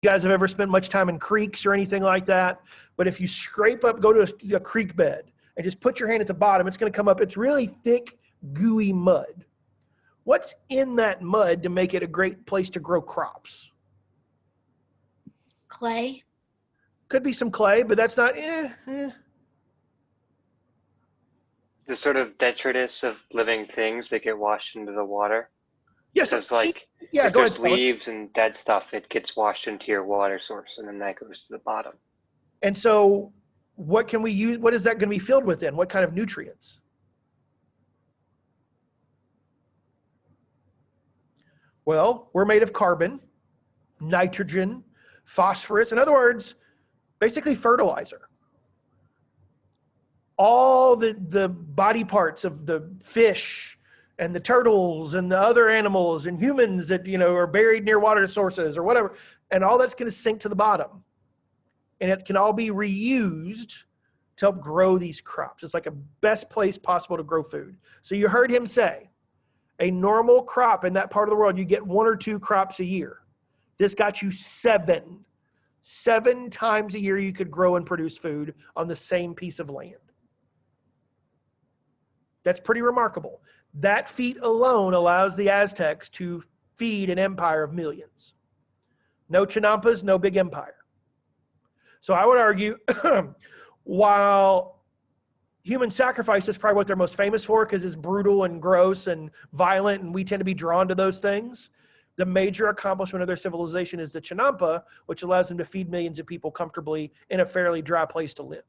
you guys have ever spent much time in creeks or anything like that, but if you scrape up, go to a creek bed and just put your hand at the bottom, it's going to come up. It's really thick, gooey mud. What's in that mud to make it a great place to grow crops? Clay. Could be some clay, but that's not, The sort of detritus of living things that get washed into the water. Yes. Because like, yeah, if go there's ahead. leaves and dead stuff, it gets washed into your water source, and then that goes to the bottom. And so what can we use? What is that going to be filled with then? What kind of nutrients? Well, we're made of carbon, nitrogen, phosphorus. In other words, basically fertilizer. All the body parts of the fish and the turtles and the other animals and humans that, are buried near water sources or whatever, and all that's going to sink to the bottom. And it can all be reused to help grow these crops. It's like a best place possible to grow food. So you heard him say, a normal crop in that part of the world, you get 1 or 2 crops a year. This got you 7. 7 times a year you could grow and produce food on the same piece of land. That's pretty remarkable. That feat alone allows the Aztecs to feed an empire of millions. No chinampas, no big empire. So I would argue, while human sacrifice is probably what they're most famous for because it's brutal and gross and violent, and we tend to be drawn to those things, the major accomplishment of their civilization is the chinampa, which allows them to feed millions of people comfortably in a fairly dry place to live.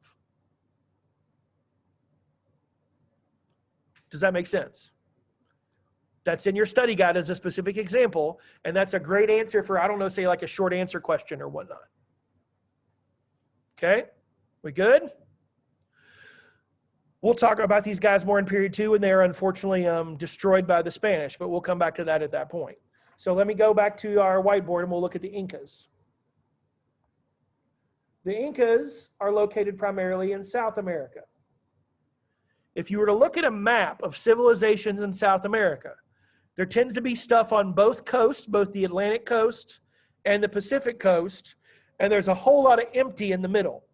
Does that make sense? That's in your study guide as a specific example, and that's a great answer for, I don't know, say like a short answer question or whatnot. Okay, we good? We'll talk about these guys more in period 2, and they are unfortunately destroyed by the Spanish, but we'll come back to that at that point. So let me go back to our whiteboard and we'll look at the Incas. The Incas are located primarily in South America. If you were to look at a map of civilizations in South America, there tends to be stuff on both coasts, both the Atlantic coast and the Pacific coast, and there's a whole lot of empty in the middle.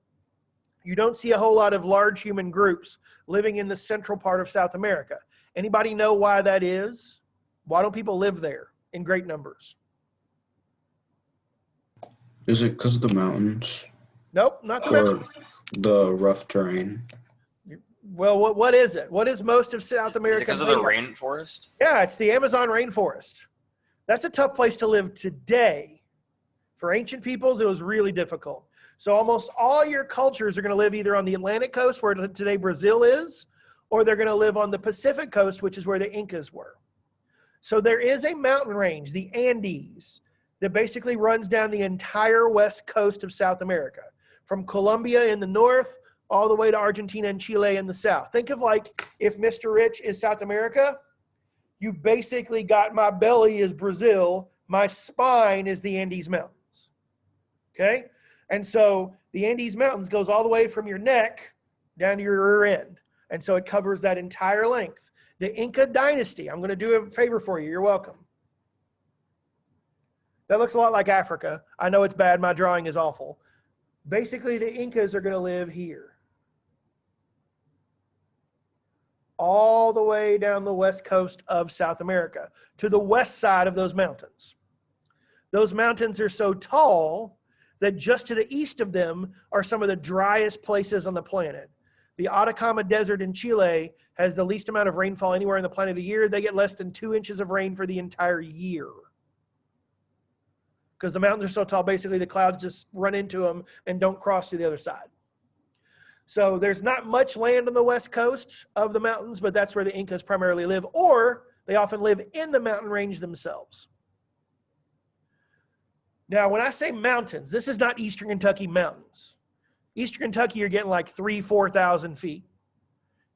You don't see a whole lot of large human groups living in the central part of South America. Anybody know why that is? Why don't people live there in great numbers? Is it because of the mountains? Nope, not the mountains. Or the rough terrain? Well, what is it? What is most of South America? Is it because of the rainforest? Yeah, it's the Amazon rainforest. That's a tough place to live today. For ancient peoples, it was really difficult. So almost all your cultures are going to live either on the Atlantic coast, where today Brazil is, or they're going to live on the Pacific coast, which is where the Incas were. So there is a mountain range, the Andes, that basically runs down the entire west coast of South America, from Colombia in the north all the way to Argentina and Chile in the south. Think of like if Mr. Rich is South America, you basically got my belly is Brazil, my spine is the Andes Mountains. Okay? And so the Andes Mountains goes all the way from your neck down to your rear end. And so it covers that entire length. The Inca Dynasty, I'm going to do a favor for you. You're welcome. That looks a lot like Africa. I know it's bad. My drawing is awful. Basically, the Incas are going to live here, all the way down the west coast of South America, to the west side of those mountains. Those mountains are so tall that just to the east of them are some of the driest places on the planet. The Atacama Desert in Chile has the least amount of rainfall anywhere on the planet a year. They get less than 2 inches of rain for the entire year. Because the mountains are so tall, basically the clouds just run into them and don't cross to the other side. So there's not much land on the west coast of the mountains, but that's where the Incas primarily live, or they often live in the mountain range themselves. Now, when I say mountains, this is not Eastern Kentucky mountains. Eastern Kentucky, you're getting like 3,000 to 4,000 feet.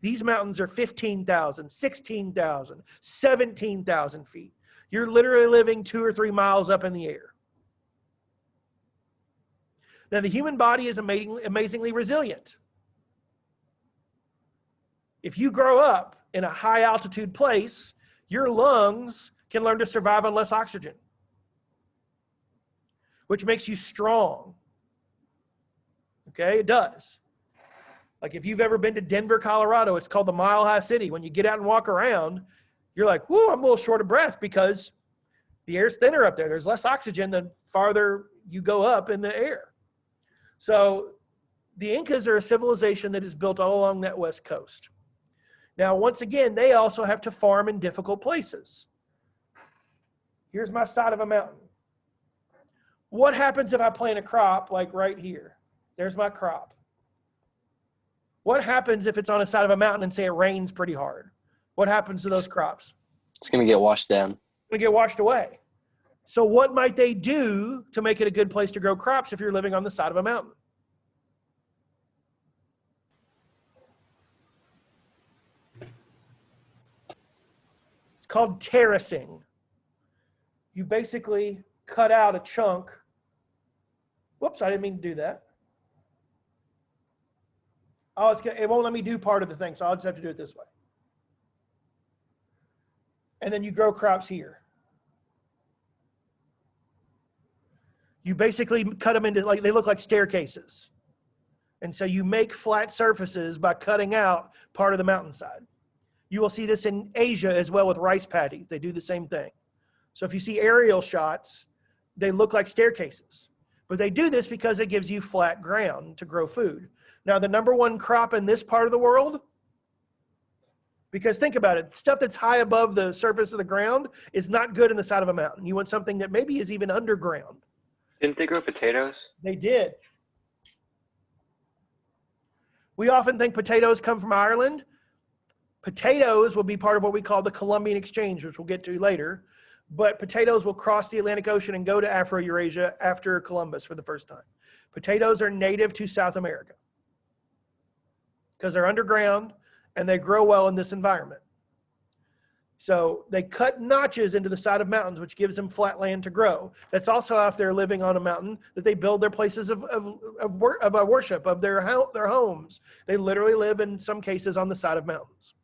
These mountains are 15,000, 16,000, 17,000 feet. You're literally living 2 or 3 miles up in the air. Now, the human body is amazingly resilient. If you grow up in a high altitude place, your lungs can learn to survive on less oxygen. which makes you strong. Okay, it does. Like if you've ever been to Denver, Colorado, it's called the Mile High City. When you get out and walk around, you're like, whoo, I'm a little short of breath because the air's thinner up there. There's less oxygen the farther you go up in the air. So the Incas are a civilization that is built all along that west coast. Now, once again, they also have to farm in difficult places. Here's my side of a mountain. What happens if I plant a crop like right here? There's my crop. What happens if it's on the side of a mountain and say it rains pretty hard? What happens to those crops? It's going to get washed down. It's going to get washed away. So what might they do to make it a good place to grow crops if you're living on the side of a mountain? It's called terracing. You basically cut out a chunk. Whoops, I didn't mean to do that. Oh, it won't let me do part of the thing, so I'll just have to do it this way. And then you grow crops here. You basically cut them into, like, they look like staircases. And so you make flat surfaces by cutting out part of the mountainside. You will see this in Asia as well with rice paddies. They do the same thing. So if you see aerial shots, they look like staircases. But they do this because it gives you flat ground to grow food. Now, the number one crop in this part of the world, because think about it, stuff that's high above the surface of the ground is not good in the side of a mountain. You want something that maybe is even underground. Didn't they grow potatoes? They did. We often think potatoes come from Ireland. Potatoes will be part of what we call the Columbian Exchange, which we'll get to later. But potatoes will cross the Atlantic Ocean and go to Afro-Eurasia after Columbus for the first time. Potatoes are native to South America because they're underground and they grow well in this environment. So they cut notches into the side of mountains, which gives them flat land to grow. That's also how if they're living on a mountain, that they build their places of worship, of their homes. They literally live in some cases on the side of mountains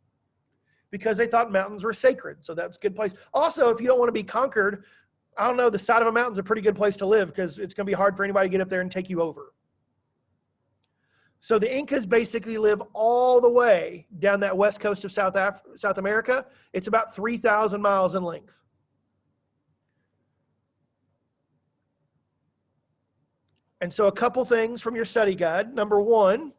because they thought mountains were sacred. So that's a good place. Also, if you don't want to be conquered, I don't know, the side of a mountain's a pretty good place to live because it's going to be hard for anybody to get up there and take you over. So the Incas basically live all the way down that west coast of South America. It's about 3,000 miles in length. And so a couple things from your study guide. Number one,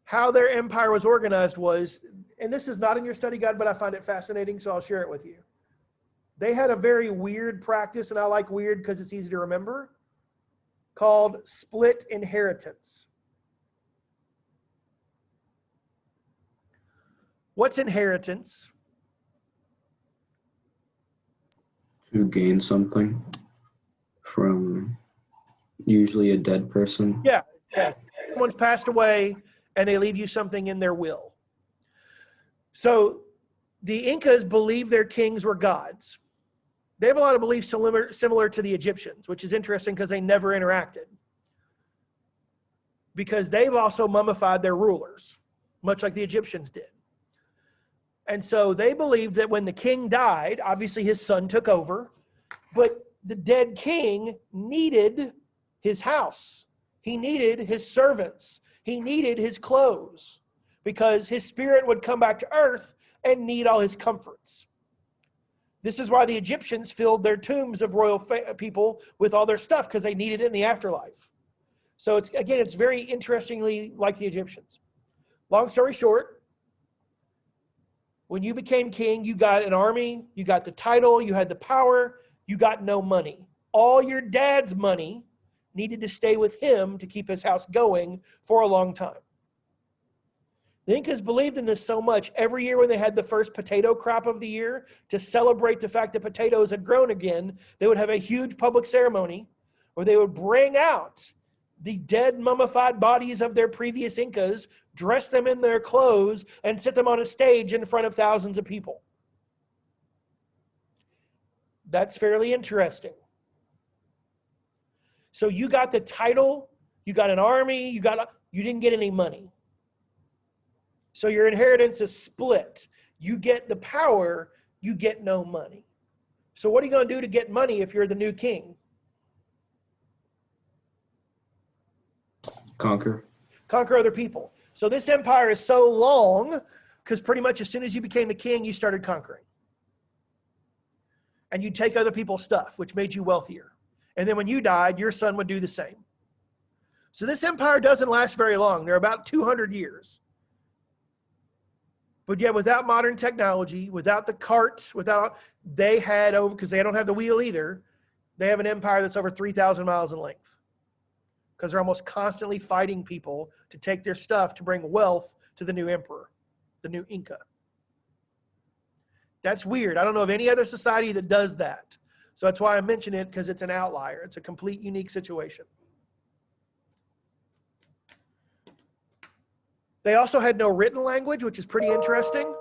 how their empire was organized was, and this is not in your study guide, but I find it fascinating, so I'll share it with you. They had a very weird practice, and I like weird because it's easy to remember, called split inheritance. What's inheritance? To gain something from usually a dead person. Yeah. Someone's passed away and they leave you something in their will. So the Incas believed their kings were gods. They have a lot of beliefs similar to the Egyptians, which is interesting because they never interacted. Because they've also mummified their rulers, much like the Egyptians did. And so they believed that when the king died, obviously his son took over, but the dead king needed his house. He needed his servants. He needed his clothes because his spirit would come back to earth and need all his comforts. This is why the Egyptians filled their tombs of royal people with all their stuff because they needed it in the afterlife. So it's very interestingly like the Egyptians. Long story short, when you became king, you got an army, you got the title, you had the power, you got no money. All your dad's money needed to stay with him to keep his house going for a long time. The Incas believed in this so much. Every year when they had the first potato crop of the year, to celebrate the fact that potatoes had grown again, they would have a huge public ceremony where they would bring out the dead mummified bodies of their previous Incas, dress them in their clothes, and sit them on a stage in front of thousands of people. That's fairly interesting. So you got the title, you got an army, you didn't get any money. So your inheritance is split. You get the power, you get no money. So what are you going to do to get money if you're the new king? Conquer. Conquer other people. So this empire is so long because pretty much as soon as you became the king, you started conquering. And you'd take other people's stuff, which made you wealthier. And then when you died, your son would do the same. So this empire doesn't last very long. They're about 200 years. But yet without modern technology, without the carts, they had over, because they don't have the wheel either, they have an empire that's over 3,000 miles in length. Because they're almost constantly fighting people to take their stuff to bring wealth to the new emperor, the new Inca. That's weird. I don't know of any other society that does that. So that's why I mention it, because it's an outlier. It's a complete unique situation. They also had no written language, which is pretty interesting.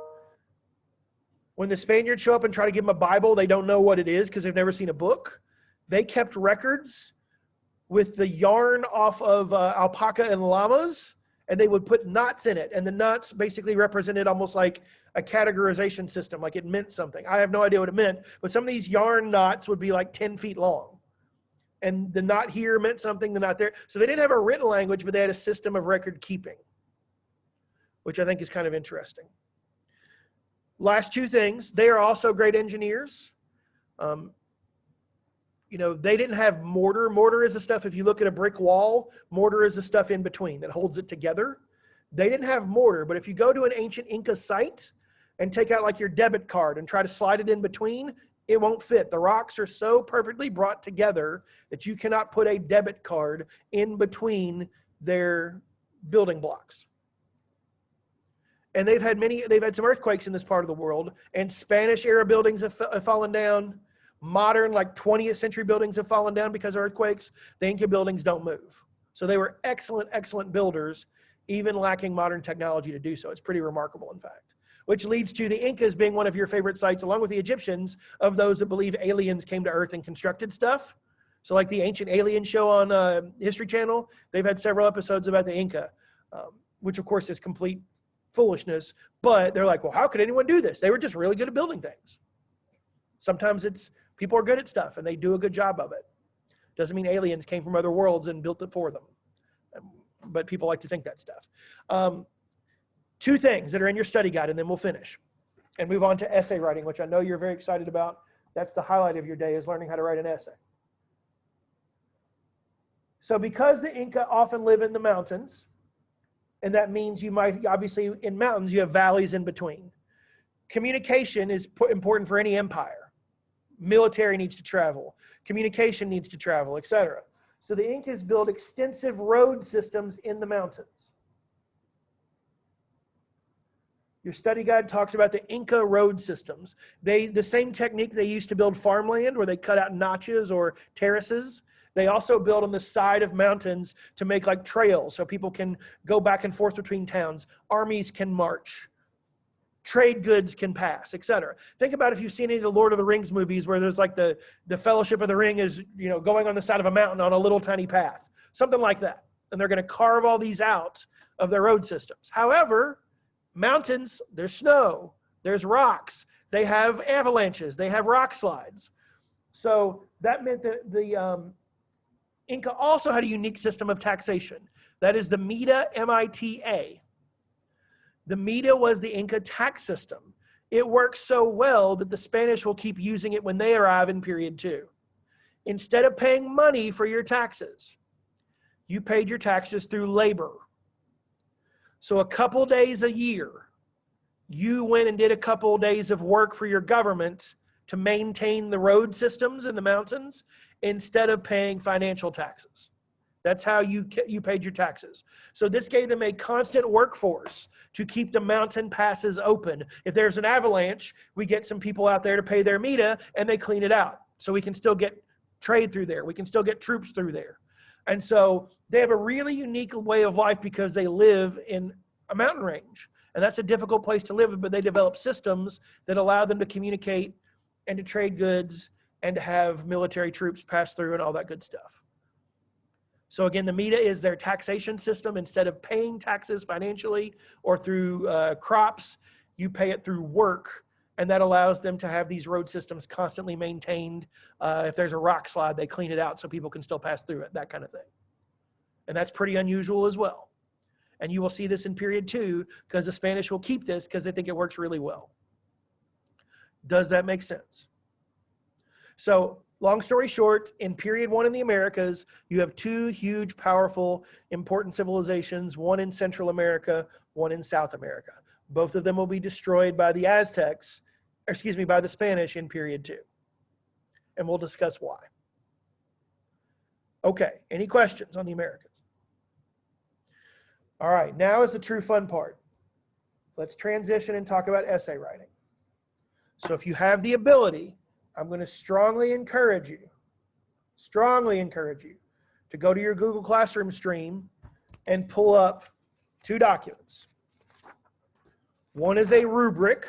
When the Spaniards show up and try to give them a Bible, they don't know what it is because they've never seen a book. They kept records with the yarn off of alpaca and llamas, and they would put knots in it. And the knots basically represented almost like a categorization system, like it meant something. I have no idea what it meant, but some of these yarn knots would be like 10 feet long. And the knot here meant something, the knot there. So they didn't have a written language, but they had a system of record keeping, which I think is kind of interesting. Last two things, they are also great engineers. They didn't have mortar. Mortar is the stuff, if you look at a brick wall, mortar is the stuff in between that holds it together. They didn't have mortar, but if you go to an ancient Inca site and take out like your debit card and try to slide it in between, it won't fit. The rocks are so perfectly brought together that you cannot put a debit card in between their building blocks. And they've had some earthquakes in this part of the world, and Spanish era buildings have fallen down. Modern, like 20th century buildings have fallen down because of earthquakes. The Inca buildings don't move. So they were excellent, excellent builders, even lacking modern technology to do so. It's pretty remarkable, in fact. Which leads to the Incas being one of your favorite sites, along with the Egyptians, of those that believe aliens came to Earth and constructed stuff. So like the Ancient Alien show on History Channel, they've had several episodes about the Inca, which of course is complete foolishness. But they're like, well, how could anyone do this? They were just really good at building things. Sometimes people are good at stuff and they do a good job of it. Doesn't mean aliens came from other worlds and built it for them. But people like to think that stuff. Two things that are in your study guide, and then we'll finish and move on to essay writing, which I know you're very excited about. That's the highlight of your day, is learning how to write an essay. So because the Inca often live in the mountains, and that means you might, obviously in mountains, you have valleys in between. Communication is important for any empire. Military needs to travel. Communication needs to travel, etc. So the Incas built extensive road systems in the mountains. Your study guide talks about the Inca road systems. The same technique they used to build farmland, where they cut out notches or terraces. They also build on the side of mountains to make like trails so people can go back and forth between towns. Armies can march. Trade goods can pass, etc. Think about if you've seen any of the Lord of the Rings movies where there's like the Fellowship of the Ring is, going on the side of a mountain on a little tiny path. Something like that. And they're going to carve all these out of their road systems. However, mountains, there's snow, there's rocks, they have avalanches, they have rock slides. So that meant that the Inca also had a unique system of taxation. That is the Mita, M-I-T-A. The Mita was the Inca tax system. It works so well that the Spanish will keep using it when they arrive in period 2. Instead of paying money for your taxes, you paid your taxes through labor. So a couple days a year, you went and did a couple days of work for your government to maintain the road systems in the mountains instead of paying financial taxes. That's how you paid your taxes. So this gave them a constant workforce to keep the mountain passes open. If there's an avalanche, we get some people out there to pay their Mita and they clean it out. So we can still get trade through there. We can still get troops through there. And so they have a really unique way of life because they live in a mountain range. And that's a difficult place to live, but they develop systems that allow them to communicate and to trade goods and to have military troops pass through and all that good stuff. So again, the Mita is their taxation system. Instead of paying taxes financially or through crops, you pay it through work. And that allows them to have these road systems constantly maintained. If there's a rock slide, they clean it out so people can still pass through it, that kind of thing. And that's pretty unusual as well. And you will see this in period 2 because the Spanish will keep this because they think it works really well. Does that make sense? So long story short, in period 1 in the Americas, you have 2 huge, powerful, important civilizations, one in Central America, one in South America. Both of them will be destroyed by the Aztecs, by the Spanish in period 2. And we'll discuss why. Okay, any questions on the Americas? All right, now is the true fun part. Let's transition and talk about essay writing. So if you have the ability, I'm going to strongly encourage you to go to your Google Classroom stream and pull up 2 documents. One is a rubric.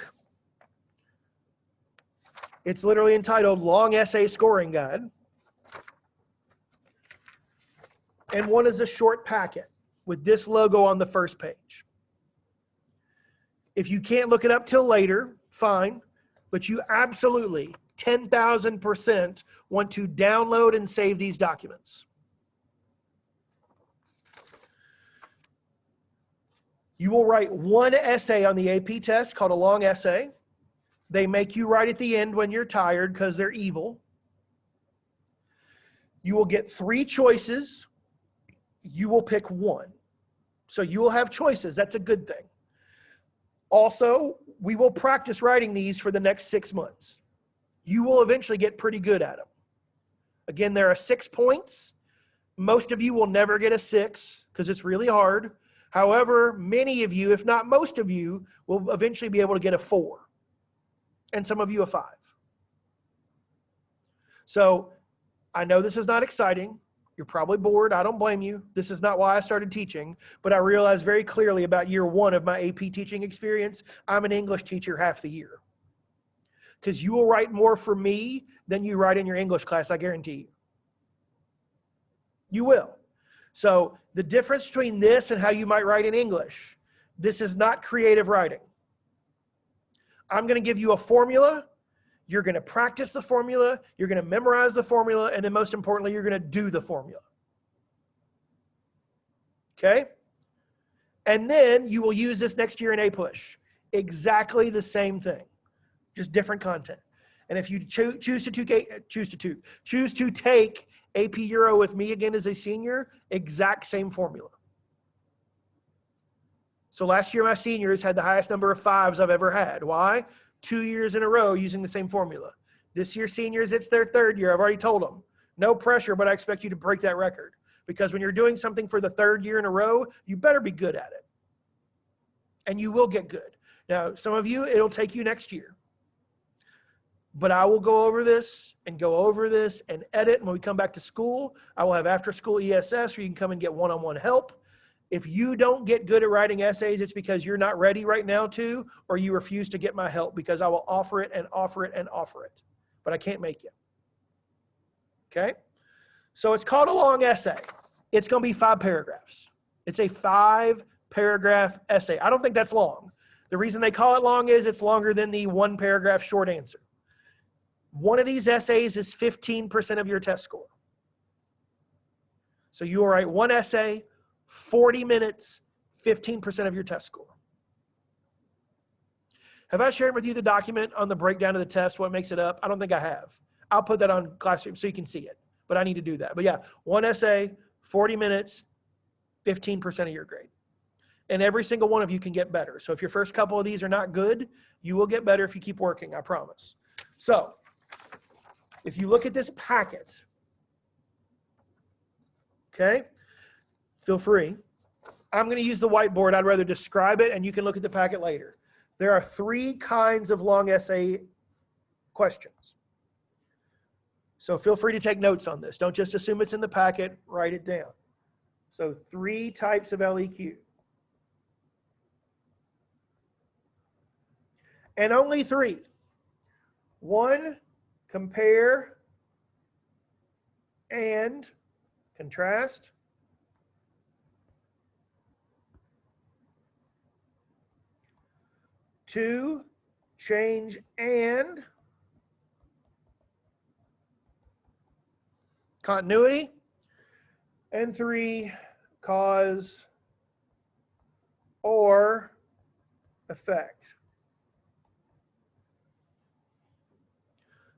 It's literally entitled Long Essay Scoring Guide. And one is a short packet with this logo on the first page. If you can't look it up till later, fine, but you absolutely 10,000% want to download and save these documents. You will write one essay on the AP test called a long essay. They make you write at the end when you're tired because they're evil. You will get 3 choices. You will pick one. So you will have choices. That's a good thing. Also, we will practice writing these for the next 6 months. You will eventually get pretty good at them. Again, there are 6 points. Most of you will never get a 6 because it's really hard. However, many of you, if not most of you, will eventually be able to get a 4. And some of you a 5. So I know this is not exciting. You're probably bored. I don't blame you. This is not why I started teaching, but I realized very clearly about year 1 of my AP teaching experience, I'm an English teacher half the year. Because you will write more for me than you write in your English class, I guarantee you. You will. So the difference between this and how you might write in English, this is not creative writing. I'm going to give you a formula. You're going to practice the formula. You're going to memorize the formula. And then most importantly, you're going to do the formula. Okay? And then you will use this next year in A-Push. Exactly the same thing. Just different content. And if you choose to take AP Euro with me again as a senior, exact same formula. So last year, my seniors had the highest number of 5s I've ever had. Why? 2 years in a row using the same formula. This year, seniors, it's their 3rd year. I've already told them. No pressure, but I expect you to break that record. Because when you're doing something for the 3rd year in a row, you better be good at it. And you will get good. Now, some of you, it'll take you next year. But I will go over this and edit. And when we come back to school, I will have after-school ESS where you can come and get one-on-one help. If you don't get good at writing essays, it's because you're not ready right now to, or you refuse to get my help, because I will offer it and offer it and offer it. But I can't make you. Okay? So it's called a long essay. It's going to be 5 paragraphs. It's a 5-paragraph essay. I don't think that's long. The reason they call it long is it's longer than the 1-paragraph short answer. One of these essays is 15% of your test score. So you will write one essay, 40 minutes, 15% of your test score. Have I shared with you the document on the breakdown of the test, what makes it up? I don't think I have. I'll put that on Classroom so you can see it, but I need to do that. But yeah, one essay, 40 minutes, 15% of your grade. And every single one of you can get better. So if your first couple of these are not good, you will get better if you keep working, I promise. So if you look at this packet, okay, feel free. I'm going to use the whiteboard. I'd rather describe it, and you can look at the packet later. There are 3 kinds of long essay questions. So feel free to take notes on this. Don't just assume it's in the packet. Write it down. So 3 types of LEQ. And only 3. 1, compare and contrast. 2, change and continuity. And 3, cause, or effect.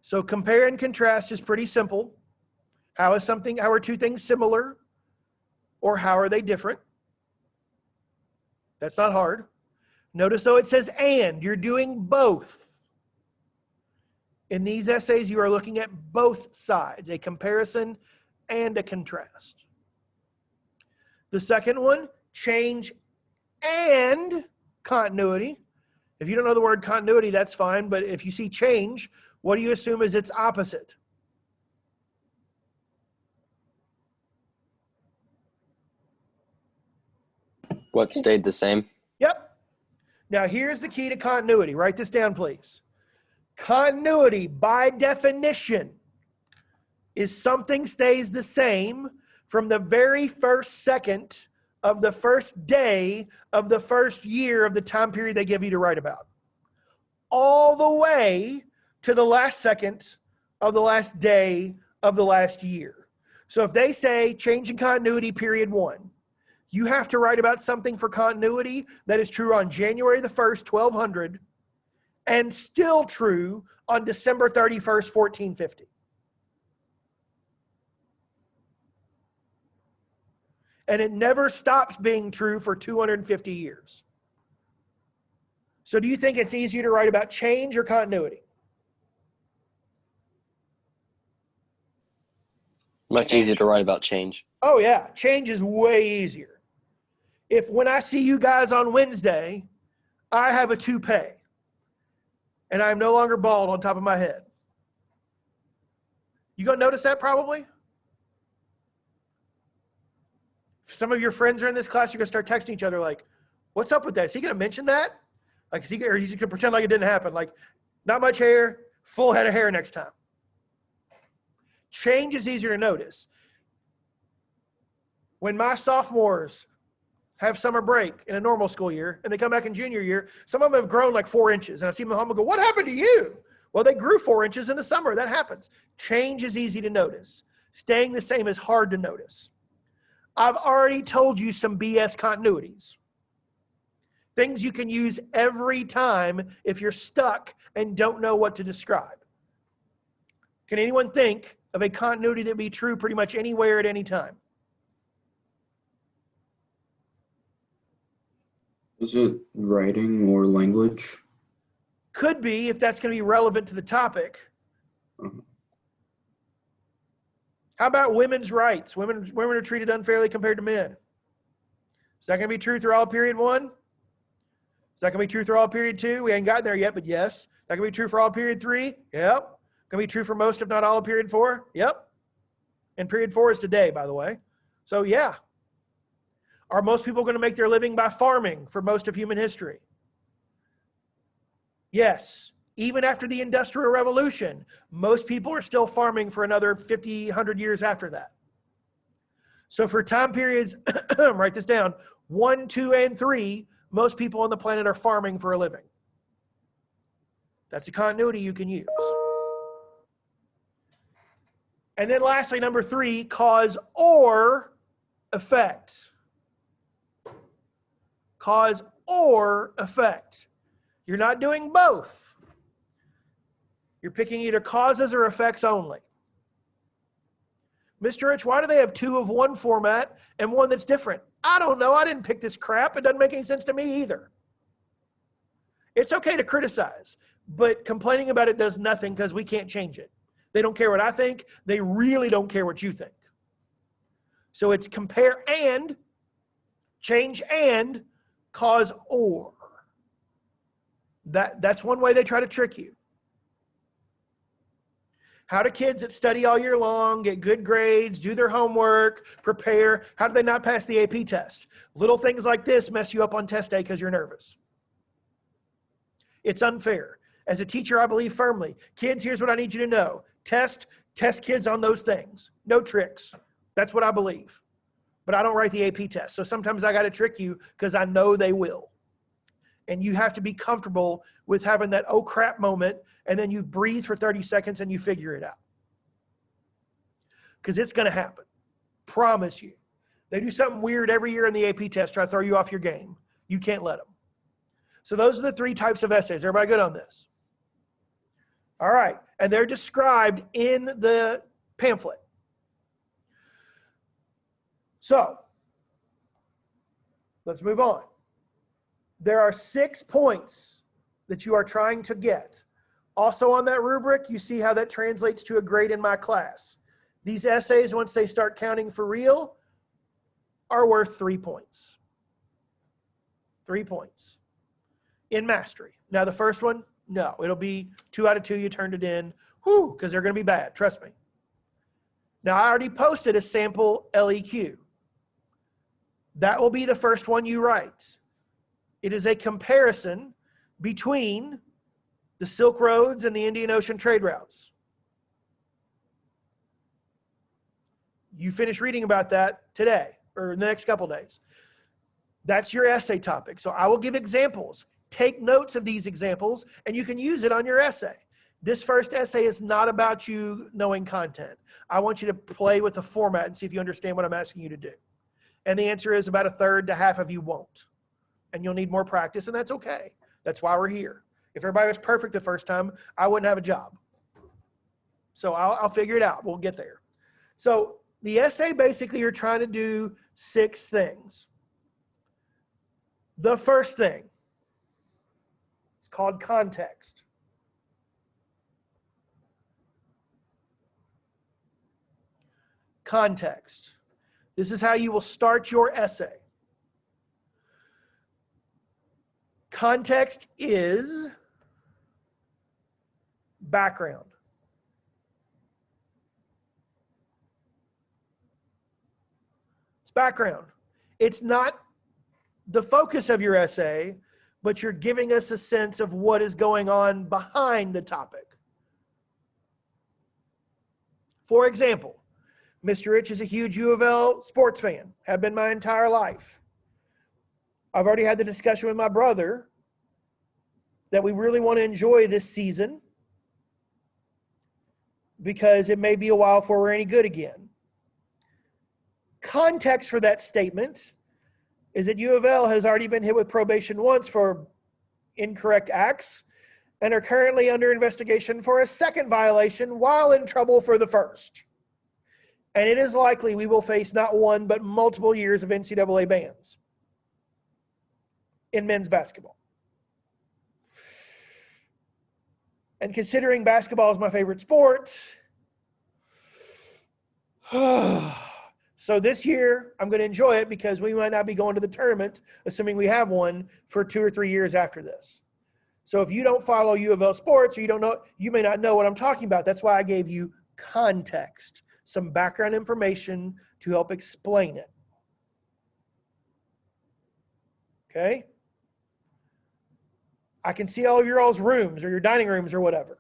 So compare and contrast is pretty simple. How are two things similar, or how are they different? That's not hard. Notice though it says and, you're doing both. In these essays, you are looking at both sides, a comparison and a contrast. The second one, change and continuity. If you don't know the word continuity, that's fine, but if you see change, what do you assume is its opposite? What stayed the same? Yep. Now here's the key to continuity. Write this down, please. Continuity, by definition, is something stays the same from the very first second of the first day of the first year of the time period they give you to write about, all the way to the last second of the last day of the last year. So if they say change in continuity period 1, you have to write about something for continuity that is true on January the 1st, 1200, and still true on December 31st, 1450. And it never stops being true for 250 years. So do you think it's easier to write about change or continuity? Much easier to write about change. Oh yeah, change is way easier. If when I see you guys on Wednesday, I have a toupee and I'm no longer bald on top of my head. You gonna notice that probably? If some of your friends are in this class, you're gonna start texting each other like, what's up with that? Is he gonna mention that? Like, or is he just gonna pretend like it didn't happen? Like, not much hair, full head of hair next time. Change is easier to notice. When my sophomores have summer break in a normal school year and they come back in junior year, some of them have grown like 4 inches. And I see them home and go, what happened to you? Well, they grew 4 inches in the summer. That happens. Change is easy to notice. Staying the same is hard to notice. I've already told you some BS continuities. Things you can use every time if you're stuck and don't know what to describe. Can anyone think of a continuity that would be true pretty much anywhere at any time? Is it writing or language? Could be, if that's going to be relevant to the topic. How about women's rights? Women are treated unfairly compared to men. Is that going to be true through all period 1? Is that going to be true through all period 2? We ain't gotten there yet, but yes. That can be true for all period 3? Yep. Can be true for most, if not all, of period 4? Yep. And period 4 is today, by the way. So yeah. Are most people going to make their living by farming for most of human history? Yes. Even after the Industrial Revolution, most people are still farming for another 50, 100 years after that. So for time periods, write this down, 1, 2, and 3, most people on the planet are farming for a living. That's a continuity you can use. And then lastly, number 3, cause or effect. Cause or effect. You're not doing both. You're picking either causes or effects only. Mr. Rich, why do they have 2 of one format and 1 that's different? I don't know. I didn't pick this crap. It doesn't make any sense to me either. It's okay to criticize, but complaining about it does nothing because we can't change it. They don't care what I think. They really don't care what you think. So it's compare and, change and, cause or. That's one way they try to trick you. How do kids that study all year long, get good grades, do their homework, prepare, how do they not pass the AP test? Little things like this mess you up on test day because you're nervous. It's unfair. As a teacher, I believe firmly, kids, here's what I need you to know. Test kids on those things. No tricks. That's what I believe. But I don't write the AP test. So sometimes I got to trick you because I know they will. And you have to be comfortable with having that oh crap moment, and then you breathe for 30 seconds and you figure it out. Because it's going to happen. Promise you. They do something weird every year in the AP test, try to throw you off your game. You can't let them. So those are the 3 types of essays. Everybody good on this? All right. And they're described in the pamphlet. So let's move on. There are 6 points that you are trying to get. Also on that rubric, you see how that translates to a grade in my class. These essays, once they start counting for real, are worth 3 points. 3 points in mastery. Now the first one, no, it'll be 2 out of 2. You turned it in, whoo, because they're going to be bad. Trust me. Now I already posted a sample LEQ. That will be the first one you write. It is a comparison between the Silk Roads and the Indian Ocean trade routes. You finish reading about that today or the next couple days. That's your essay topic. So I will give examples. Take notes of these examples and you can use it on your essay. This first essay is not about you knowing content. I want you to play with the format and see if you understand what I'm asking you to do. And the answer is about 1/3 to half of you won't. And you'll need more practice, and that's okay. That's why we're here. If everybody was perfect the first time, I wouldn't have a job. So I'll figure it out. We'll get there. So the essay, basically, you're trying to do 6 things. The first thing is called context. Context. This is how you will start your essay. Context is background. It's background. It's not the focus of your essay, but you're giving us a sense of what is going on behind the topic. For example, Mr. Rich is a huge U of L sports fan, have been my entire life. I've already had the discussion with my brother that we really want to enjoy this season because it may be a while before we're any good again. Context for that statement is that U of L has already been hit with probation once for incorrect acts and are currently under investigation for a second violation while in trouble for the first. And it is likely we will face not 1, but multiple years of NCAA bans in men's basketball. And considering basketball is my favorite sport, so this year I'm going to enjoy it because we might not be going to the tournament, assuming we have one, for 2 or 3 years after this. So if you don't follow U of L sports or you don't know, you may not know what I'm talking about. That's why I gave you context, some background information to help explain it. Okay? I can see all of your all's rooms or your dining rooms or whatever.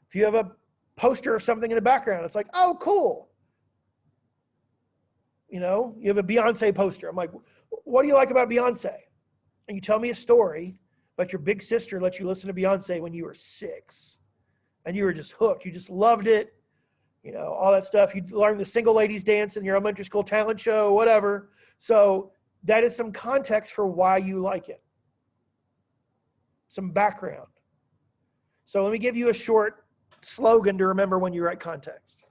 If you have a poster of something in the background, it's like, oh, cool. You know, you have a Beyonce poster. I'm like, what do you like about Beyonce? And you tell me a story, but your big sister let you listen to Beyonce when you were 6. And you were just hooked. You just loved it. You know, all that stuff. You learned the single ladies dance in your elementary school talent show, whatever. So that is some context for why you like it. Some background. So let me give you a short slogan to remember when you write context.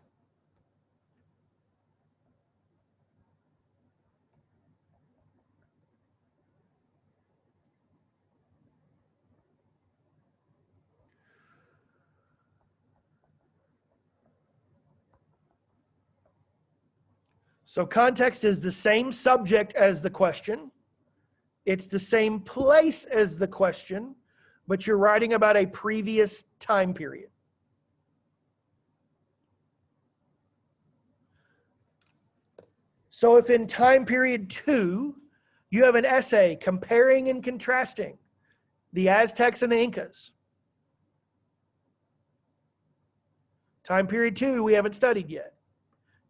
So context is the same subject as the question. It's the same place as the question, but you're writing about a previous time period. So if in time period 2, you have an essay comparing and contrasting the Aztecs and the Incas. Time period 2, we haven't studied yet.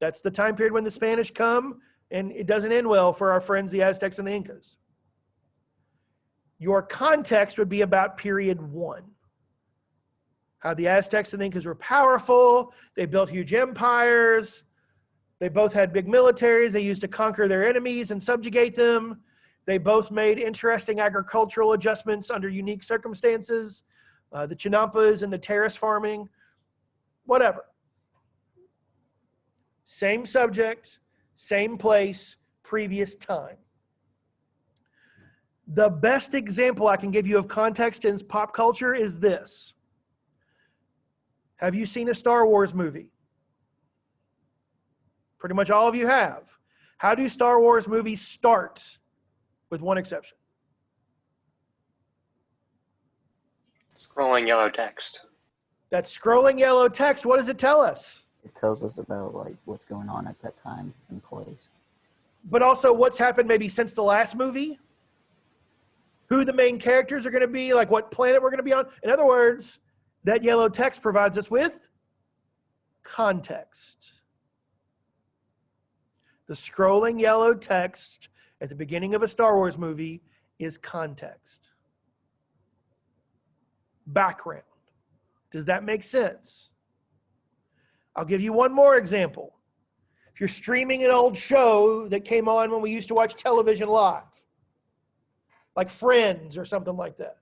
That's the time period when the Spanish come, and it doesn't end well for our friends, the Aztecs and the Incas. Your context would be about period 1. How the Aztecs and the Incas were powerful, they built huge empires, They both had big militaries. They used to conquer their enemies and subjugate them. They both made interesting agricultural adjustments under unique circumstances. The Chinampas and the terrace farming, whatever. Same subject, same place, previous time. The best example I can give you of context in pop culture is this. Have you seen a Star Wars movie? Pretty much all of you have. How do Star Wars movies start? With one exception. Scrolling yellow text. That scrolling yellow text, what does it tell us? It tells us about like what's going on at that time and place. But also what's happened maybe since the last movie? Who the main characters are going to be, like what planet we're going to be on. In other words, that yellow text provides us with context. The scrolling yellow text at the beginning of a Star Wars movie is context. Background. Does that make sense? I'll give you one more example. If you're streaming an old show that came on when we used to watch television live, like Friends or something like that.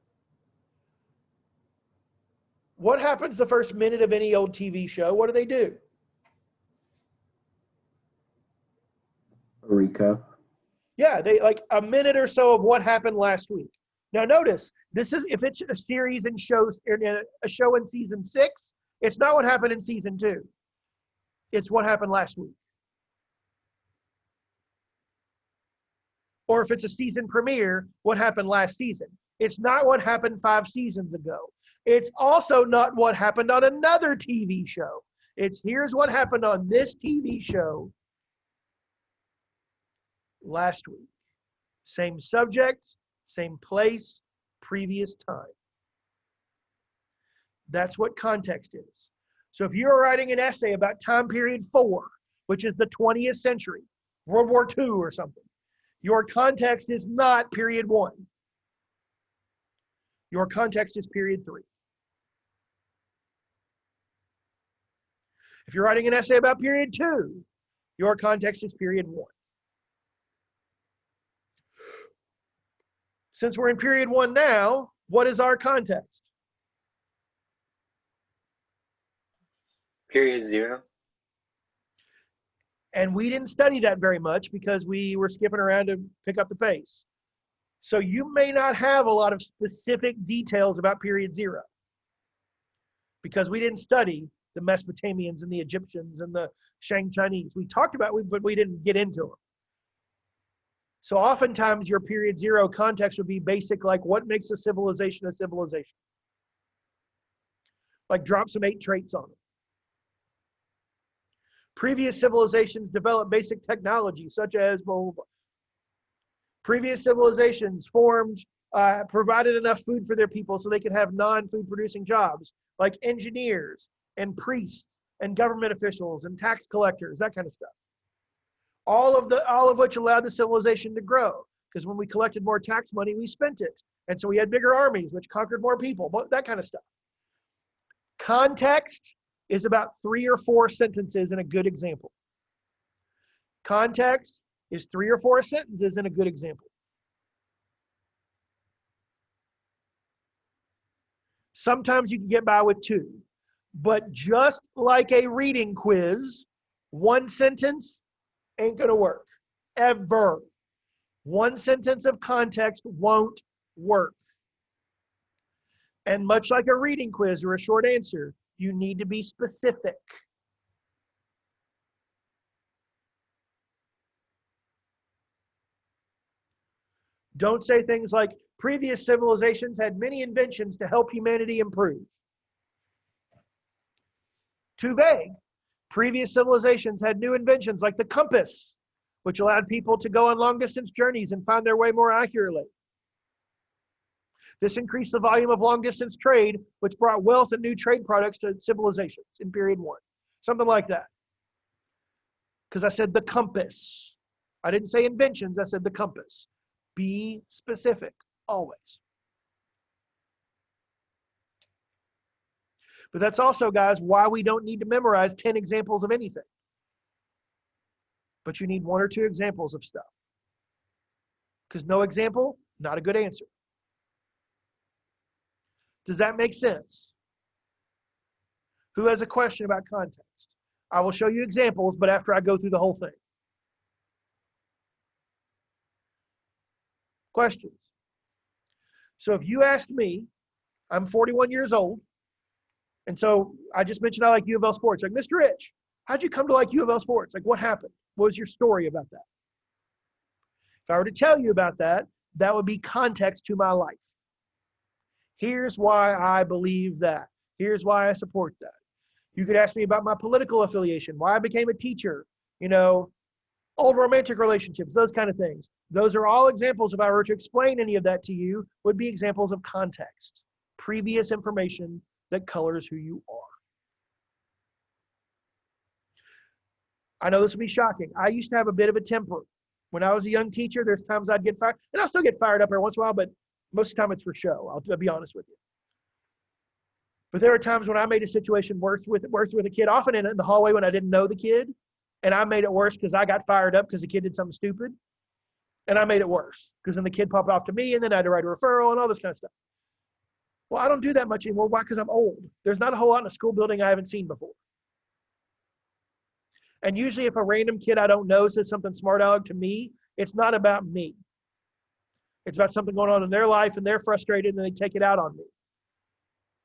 What happens the first minute of any old TV show? What do? A recap. Yeah, they like a minute or so of what happened last week. Now notice, this is if it's a series and shows a show in season 6, it's not what happened in season 2. It's what happened last week. Or if it's a season premiere, what happened last season. It's not what happened 5 seasons ago. It's also not what happened on another TV show. It's here's what happened on this TV show last week. Same subject, same place, previous time. That's what context is. So if you're writing an essay about time period 4, which is the 20th century, World War II or something, your context is not period 1. Your context is period 3. If you're writing an essay about period 2, your context is period 1. Since we're in period 1 now, what is our context? Period 0. And we didn't study that very much because we were skipping around to pick up the pace. So you may not have a lot of specific details about period 0 because we didn't study the Mesopotamians and the Egyptians and the Shang Chinese. We talked about it, but we didn't get into them. So oftentimes your period 0 context would be basic, like what makes a civilization a civilization? Like drop some 8 traits on it. Previous civilizations developed basic technology such as blah, blah, blah. Previous civilizations formed, provided enough food for their people so they could have non-food producing jobs like engineers and priests and government officials and tax collectors, that kind of stuff. All of which allowed the civilization to grow because when we collected more tax money, we spent it. And so we had bigger armies, which conquered more people, that kind of stuff. Context is about 3 or 4 sentences in a good example. Context is 3 or 4 sentences in a good example. Sometimes you can get by with 2, but just like a reading quiz, 1 sentence ain't gonna work, ever. 1 sentence of context won't work. And much like a reading quiz or a short answer, you need to be specific. Don't say things like, previous civilizations had many inventions to help humanity improve. Too vague. Previous civilizations had new inventions like the compass, which allowed people to go on long-distance journeys and find their way more accurately. This increased the volume of long-distance trade, which brought wealth and new trade products to civilizations in period 1. Something like that. Because I said the compass. I didn't say inventions, I said the compass. Be specific, always. But that's also, guys, why we don't need to memorize 10 examples of anything. But you need one or two examples of stuff. Because no example, not a good answer. Does that make sense? Who has a question about context? I will show you examples, but after I go through the whole thing. Questions? So if you ask me, I'm 41 years old, and so I just mentioned I like U of L sports. Like, Mr. Rich, how'd you come to like U of L sports? Like, what happened? What was your story about that? If I were to tell you about that, that would be context to my life. Here's why I believe that. Here's why I support that. You could ask me about my political affiliation, why I became a teacher, old romantic relationships, those kind of things. Those are all examples, if I were to explain any of that to you, would be examples of context, previous information that colors who you are. I know this will be shocking. I used to have a bit of a temper. When I was a young teacher, there's times I'd get fired, and I'll still get fired up every once in a while, but most of the time it's for show. I'll be honest with you. But there are times when I made a situation worse with a kid, often in the hallway when I didn't know the kid, and I made it worse because I got fired up because the kid did something stupid, and I made it worse because then the kid popped off to me, and then I had to write a referral and all this kind of stuff. Well, I don't do that much anymore. Why? Because I'm old. There's not a whole lot in a school building I haven't seen before. And usually if a random kid I don't know says something smart aleck to me, it's not about me. It's about something going on in their life, and they're frustrated, and they take it out on me.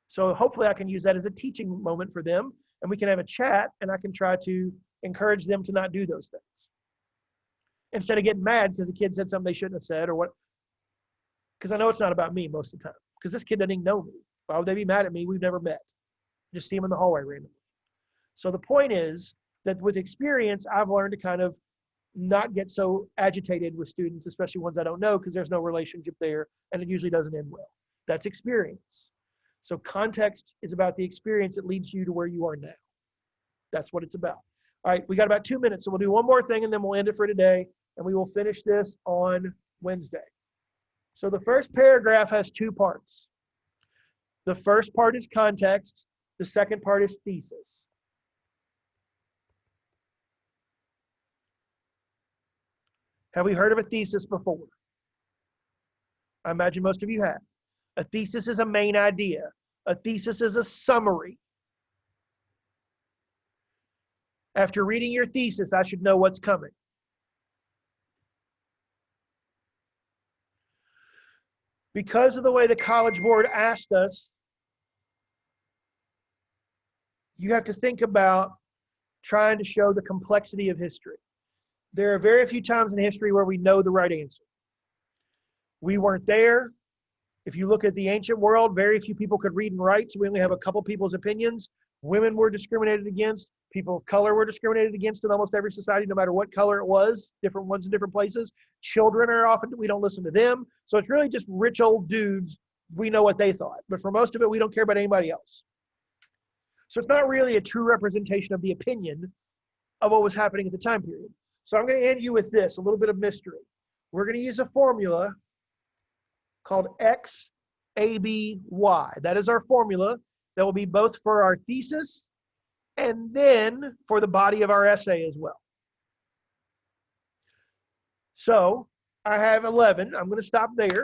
So hopefully I can use that as a teaching moment for them, and we can have a chat, and I can try to encourage them to not do those things. Instead of getting mad because the kid said something they shouldn't have said, or what, because I know it's not about me most of the time, because this kid doesn't even know me. Why would they be mad at me? We've never met. Just see him in the hallway randomly. So the point is that with experience, I've learned to kind of not get so agitated with students, especially ones I don't know, because there's no relationship there, and it usually doesn't end well. That's experience. So context is about the experience that leads you to where you are now. That's what it's about. All right, we got about 2 minutes, so we'll do one more thing, and then we'll end it for today, and we will finish this on Wednesday. So the first paragraph has 2 parts. The first part is context. The second part is thesis. Have we heard of a thesis before? I imagine most of you have. A thesis is a main idea. A thesis is a summary. After reading your thesis, I should know what's coming. Because of the way the College Board asked us, you have to think about trying to show the complexity of history. There are very few times in history where we know the right answer. We weren't there. If you look at the ancient world, very few people could read and write, so we only have a couple people's opinions. Women were discriminated against. People of color were discriminated against in almost every society, no matter what color it was, different ones in different places. Children are often, we don't listen to them. So it's really just rich old dudes. We know what they thought. But for most of it, we don't care about anybody else. So it's not really a true representation of the opinion of what was happening at the time period. So I'm going to end you with this, a little bit of mystery. We're going to use a formula called X, A, B, Y. That is our formula that will be both for our thesis and then for the body of our essay as well. So I have 11. I'm going to stop there.